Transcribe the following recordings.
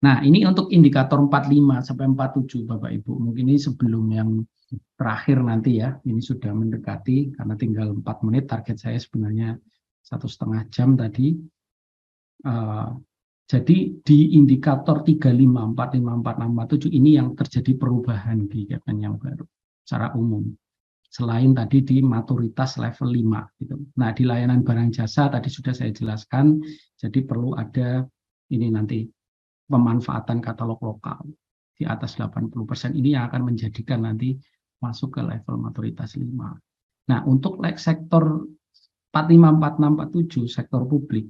Nah, ini untuk indikator 45 sampai 47 Bapak Ibu. Mungkin ini sebelum yang terakhir nanti ya. Ini sudah mendekati karena tinggal 4 menit. Target saya sebenarnya 1,5 jam tadi. Jadi di indikator 35, 45, 46, 47 ini yang terjadi perubahan di Kepmen yang baru secara umum. Selain tadi di maturitas level 5 gitu. Nah, di layanan barang jasa tadi sudah saya jelaskan, jadi perlu ada ini nanti pemanfaatan katalog lokal di atas 80% ini yang akan menjadikan nanti masuk ke level maturitas 5. Nah, untuk sektor 45, 46, 47 sektor publik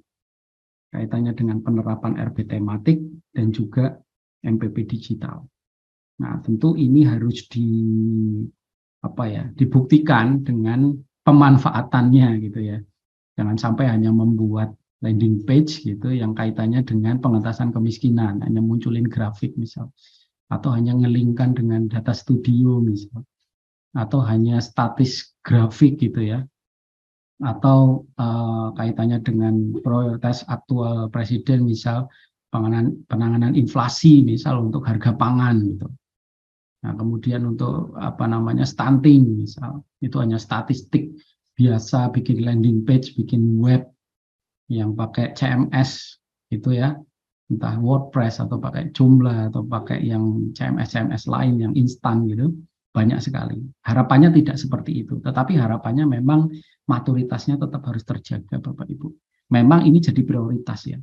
kaitannya dengan penerapan RB tematik dan juga MPP digital. Nah, tentu ini harus dibuktikan dengan pemanfaatannya gitu ya. Jangan sampai hanya membuat landing page gitu yang kaitannya dengan pengentasan kemiskinan, hanya munculin grafik misal, atau hanya ngelingkan dengan data studio misal, atau hanya statis grafik gitu ya, atau kaitannya dengan prioritas aktual presiden misal penanganan inflasi misal untuk harga pangan gitu. Nah, kemudian untuk stunting misal, itu hanya statistik biasa, bikin landing page, bikin web yang pakai CMS gitu ya, entah WordPress atau pakai Joomla atau pakai yang CMS lain yang instan gitu, banyak sekali. Harapannya tidak seperti itu, tetapi harapannya memang maturitasnya tetap harus terjaga Bapak Ibu. Memang ini jadi prioritas ya,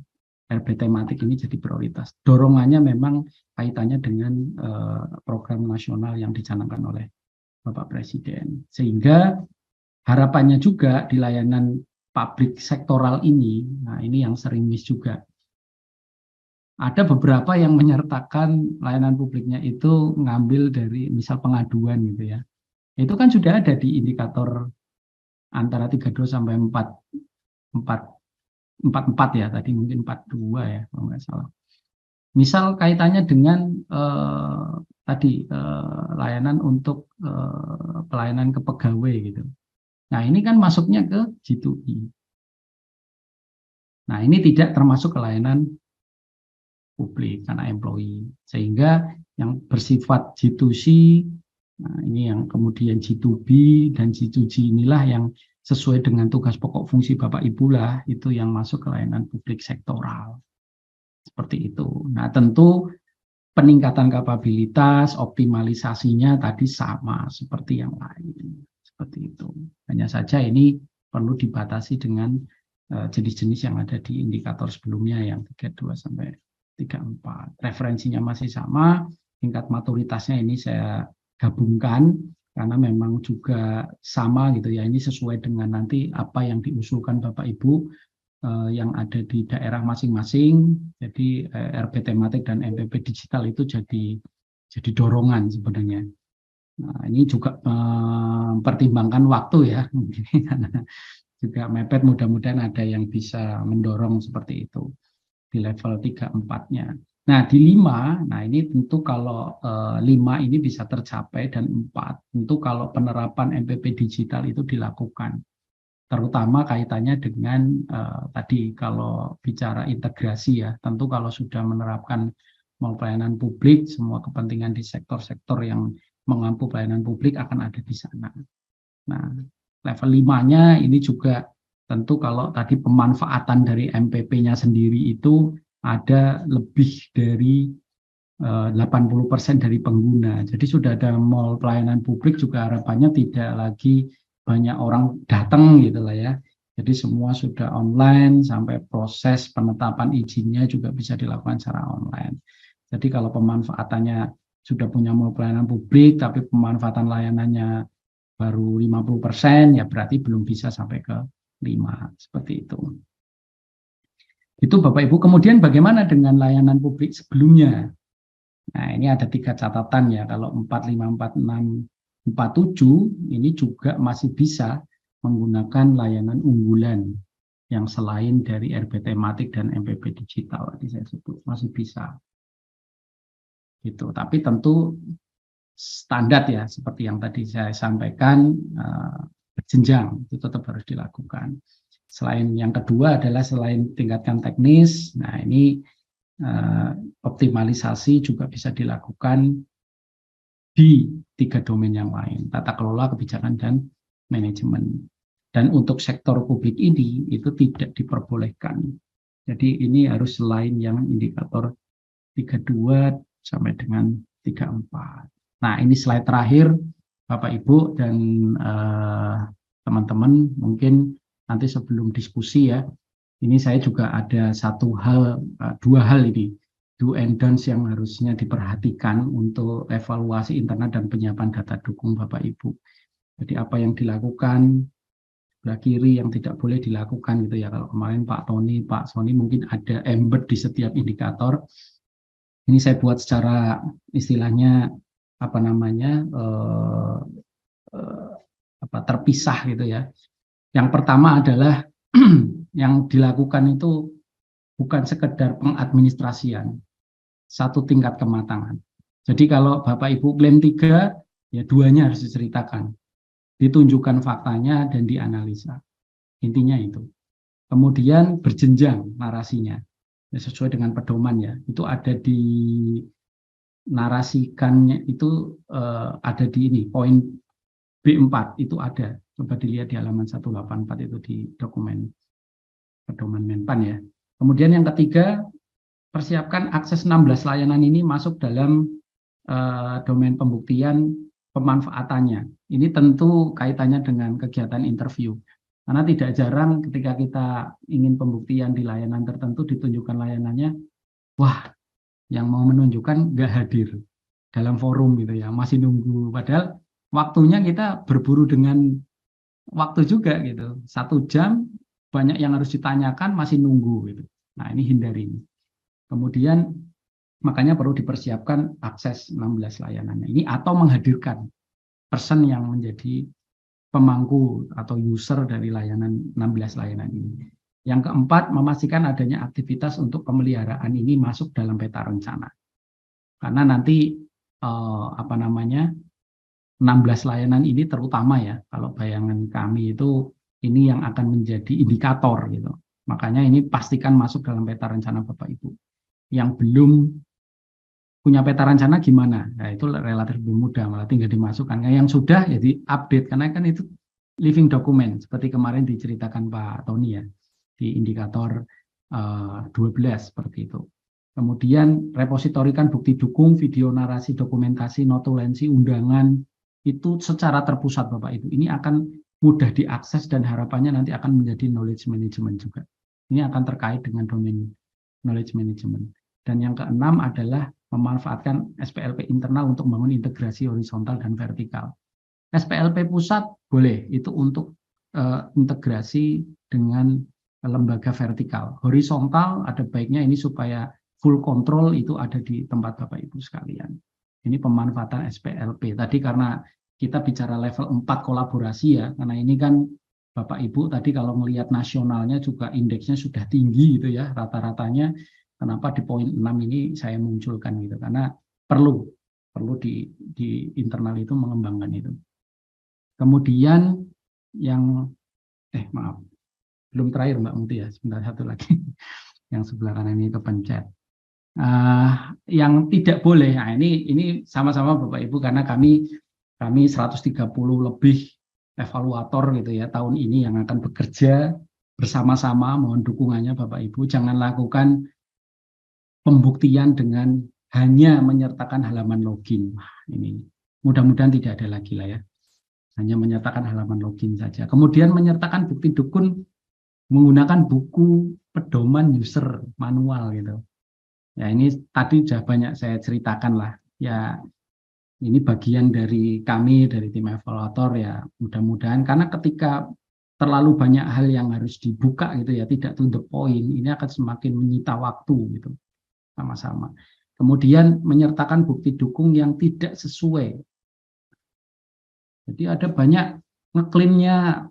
RB tematik ini jadi prioritas. Dorongannya memang kaitannya dengan program nasional yang dicanangkan oleh Bapak Presiden. Sehingga harapannya juga di layanan publik sektoral ini, nah ini yang sering miss juga. Ada beberapa yang menyertakan layanan publiknya itu ngambil dari misal pengaduan gitu ya. Itu kan sudah ada di indikator antara 32 sampai 44 ya, tadi mungkin 42 ya kalau nggak salah. Misal kaitannya dengan layanan untuk pelayanan ke pegawai gitu. Nah, ini kan masuknya ke G2E. Nah, ini tidak termasuk ke layanan publik karena employee. Sehingga yang bersifat G2C, nah ini yang kemudian G2B dan G2G inilah yang sesuai dengan tugas pokok fungsi Bapak Ibu lah, itu yang masuk ke layanan publik sektoral. Seperti itu. Nah, tentu peningkatan kapabilitas, optimalisasinya tadi sama seperti yang lain. Seperti itu. Hanya saja ini perlu dibatasi dengan jenis-jenis yang ada di indikator sebelumnya yang 32 sampai 34. Referensinya masih sama, tingkat maturitasnya ini saya gabungkan karena memang juga sama gitu ya. Ini sesuai dengan nanti apa yang diusulkan Bapak Ibu yang ada di daerah masing-masing. Jadi RB tematik dan MPP digital itu jadi dorongan sebenarnya. Nah, ini juga mempertimbangkan waktu ya, mungkin karena juga mepet, mudah-mudahan ada yang bisa mendorong seperti itu di level 3-4-nya. Nah, di 5, nah ini tentu kalau 5 ini bisa tercapai dan 4, tentu kalau penerapan MPP digital itu dilakukan. Terutama kaitannya dengan tadi kalau bicara integrasi ya, tentu kalau sudah menerapkan mau pelayanan publik, semua kepentingan di sektor-sektor yang mengampu pelayanan publik akan ada di sana. Nah, level 5-nya ini juga tentu kalau tadi pemanfaatan dari MPP-nya sendiri itu ada lebih dari 80% dari pengguna. Jadi sudah ada mall pelayanan publik juga harapannya tidak lagi banyak orang datang gitu lah ya. Jadi semua sudah online sampai proses penetapan izinnya juga bisa dilakukan secara online. Jadi kalau pemanfaatannya sudah punya mall pelayanan publik tapi pemanfaatan layanannya baru 50%, ya berarti belum bisa sampai ke 5, seperti itu. Itu Bapak Ibu. Kemudian bagaimana dengan layanan publik sebelumnya? Nah, ini ada 3 catatan ya. Kalau 45, 46, 47 ini juga masih bisa menggunakan layanan unggulan yang selain dari RB tematik dan MPP digital tadi saya sebut, masih bisa. Gitu. Tapi tentu standar ya, seperti yang tadi saya sampaikan, berjenjang itu tetap harus dilakukan. Selain yang kedua adalah selain tingkatkan teknis, nah ini optimalisasi juga bisa dilakukan di 3 domain yang lain, tata kelola, kebijakan, dan manajemen. Dan untuk sektor publik ini itu tidak diperbolehkan. Jadi ini harus selain yang indikator 32 sampai dengan 34. Nah, ini slide terakhir Bapak Ibu dan teman-teman, mungkin nanti sebelum diskusi ya, ini saya juga ada dua hal ini, do and don'ts yang harusnya diperhatikan untuk evaluasi internal dan penyiapan data dukung Bapak Ibu. Jadi apa yang dilakukan, sebelah kiri yang tidak boleh dilakukan gitu ya. Kalau kemarin Pak Tony, Pak Sony mungkin ada embed di setiap indikator. Ini saya buat secara istilahnya apa namanya terpisah gitu ya. Yang pertama adalah yang dilakukan itu bukan sekedar pengadministrasian, satu tingkat kematangan. Jadi kalau Bapak Ibu klaim 3, ya 2-nya harus diceritakan, ditunjukkan faktanya dan dianalisa. Intinya itu. Kemudian berjenjang narasinya, ya, sesuai dengan pedoman ya. Itu ada di narasikannya itu ada di ini poin B4 itu ada. Coba dilihat di halaman 184 itu di dokumen pedoman Menpan ya. Kemudian yang ketiga, persiapkan akses 16 layanan ini masuk dalam domain pembuktian pemanfaatannya. Ini tentu kaitannya dengan kegiatan interview. Karena tidak jarang ketika kita ingin pembuktian di layanan tertentu ditunjukkan layanannya, wah, yang mau menunjukkan nggak hadir dalam forum gitu ya, masih nunggu. Padahal waktunya kita berburu dengan waktu juga gitu. 1 jam banyak yang harus ditanyakan masih nunggu gitu. Nah, ini hindari. Kemudian makanya perlu dipersiapkan akses 16 layanannya ini atau menghadirkan person yang menjadi pemangku atau user dari layanan 16 layanan ini. Yang keempat, memastikan adanya aktivitas untuk pemeliharaan ini masuk dalam peta rencana. Karena nanti 16 layanan ini terutama ya, kalau bayangan kami itu ini yang akan menjadi indikator gitu. Makanya ini pastikan masuk dalam peta rencana Bapak Ibu. Yang belum punya peta rencana gimana? Nah, itu relatif lebih mudah, malah tinggal dimasukkan. Nah, yang sudah ya di-update, karena kan itu living document, seperti kemarin diceritakan Pak Tony ya, di indikator 12 seperti itu. Kemudian repositorikan bukti dukung, video narasi, dokumentasi, notulensi, undangan, itu secara terpusat Bapak Ibu. Ini akan mudah diakses dan harapannya nanti akan menjadi knowledge management juga. Ini akan terkait dengan domain knowledge management. Dan yang keenam adalah memanfaatkan SPLP internal untuk membangun integrasi horizontal dan vertikal. SPLP pusat boleh, itu untuk integrasi dengan lembaga vertikal. Horizontal ada baiknya ini supaya full control itu ada di tempat Bapak Ibu sekalian. Ini pemanfaatan SPLP. Tadi karena kita bicara level 4 kolaborasi ya, karena ini kan Bapak Ibu tadi kalau melihat nasionalnya juga indeksnya sudah tinggi gitu ya, rata-ratanya. Kenapa di poin 6 ini saya munculkan gitu, karena perlu di internal itu mengembangkan itu. Kemudian yang maaf, belum terakhir Mbak Muti ya, sebentar satu lagi. Yang sebelah kanan ini kepencet. Yang tidak boleh, nah ini sama-sama Bapak Ibu, karena kami 130 lebih evaluator gitu ya tahun ini yang akan bekerja bersama-sama, mohon dukungannya Bapak Ibu, jangan lakukan pembuktian dengan hanya menyertakan halaman login. Ini mudah-mudahan tidak ada lagi lah ya. Hanya menyertakan halaman login saja. Kemudian menyertakan bukti dukun menggunakan buku pedoman user manual gitu. Ya ini tadi sudah banyak saya ceritakan lah. Ya ini bagian dari kami, dari tim evaluator ya, mudah-mudahan karena ketika terlalu banyak hal yang harus dibuka gitu ya, tidak to the point, ini akan semakin menyita waktu gitu. Sama-sama. Kemudian menyertakan bukti dukung yang tidak sesuai. Jadi ada banyak ngeklaimnya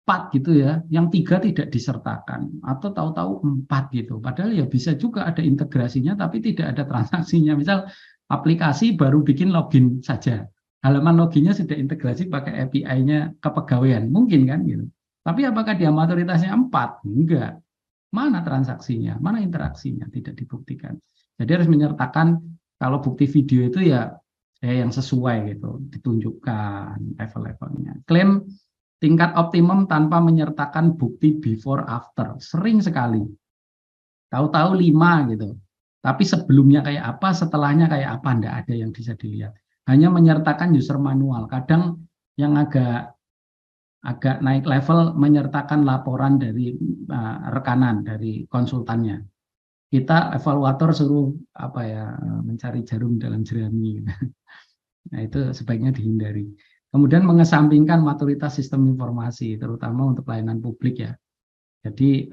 4 gitu ya, yang 3 tidak disertakan atau tahu-tahu 4 gitu. Padahal ya bisa juga ada integrasinya tapi tidak ada transaksinya. Misal aplikasi baru bikin login saja. Halaman loginnya sudah integrasi pakai API-nya kepegawaian. Mungkin kan gitu. Tapi apakah dia maturitasnya 4? Enggak. Mana transaksinya, mana interaksinya, tidak dibuktikan. Jadi harus menyertakan kalau bukti video itu ya yang sesuai gitu, ditunjukkan level-levelnya. Klaim tingkat optimum tanpa menyertakan bukti before after, sering sekali. Tahu-tahu 5 gitu. Tapi sebelumnya kayak apa, setelahnya kayak apa, enggak ada yang bisa dilihat. Hanya menyertakan user manual. Kadang yang agak naik level menyertakan laporan dari rekanan, dari konsultannya. Kita evaluator suruh mencari jarum dalam jerami. Nah, itu sebaiknya dihindari. Kemudian mengesampingkan maturitas sistem informasi, terutama untuk pelayanan publik ya. Jadi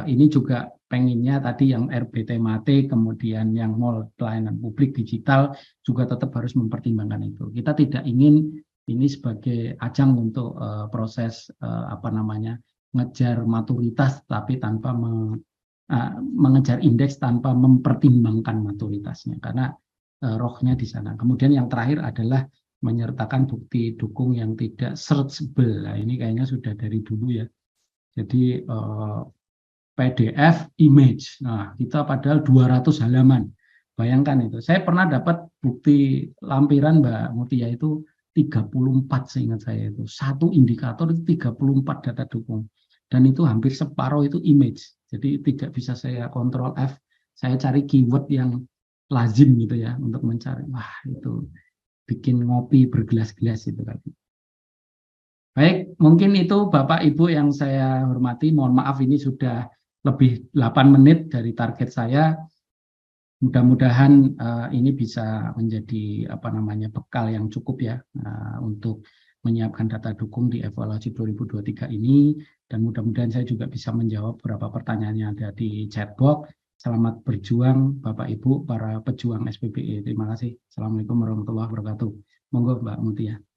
ini juga pengennya tadi yang RBT Mate, kemudian yang mall pelayanan publik digital juga tetap harus mempertimbangkan itu. Kita tidak ingin ini sebagai ajang untuk proses ngejar maturitas, tapi tanpa mengejar indeks tanpa mempertimbangkan maturitasnya, karena rohnya di sana. Kemudian yang terakhir adalah menyertakan bukti dukung yang tidak searchable. Nah, ini kayaknya sudah dari dulu ya. Jadi PDF, image. Nah, kita padahal 200 halaman. Bayangkan itu. Saya pernah dapat bukti lampiran Mbak Mutia itu 34 seingat saya itu. Satu indikator itu 34 data dukung. Dan itu hampir separuh itu image. Jadi tidak bisa saya kontrol F. Saya cari keyword yang lazim gitu ya untuk mencari. Wah, itu bikin ngopi bergelas-gelas itu tadi. Baik, mungkin itu Bapak Ibu yang saya hormati. Mohon maaf ini sudah lebih 8 menit dari target saya. Mudah-mudahan ini bisa menjadi bekal yang cukup ya untuk menyiapkan data dukung di evaluasi 2023 ini, dan mudah-mudahan saya juga bisa menjawab beberapa pertanyaan yang ada di chatbox. Selamat berjuang Bapak Ibu para pejuang SPBE. Terima kasih. Assalamualaikum warahmatullahi wabarakatuh. Monggo Mbak Mutia.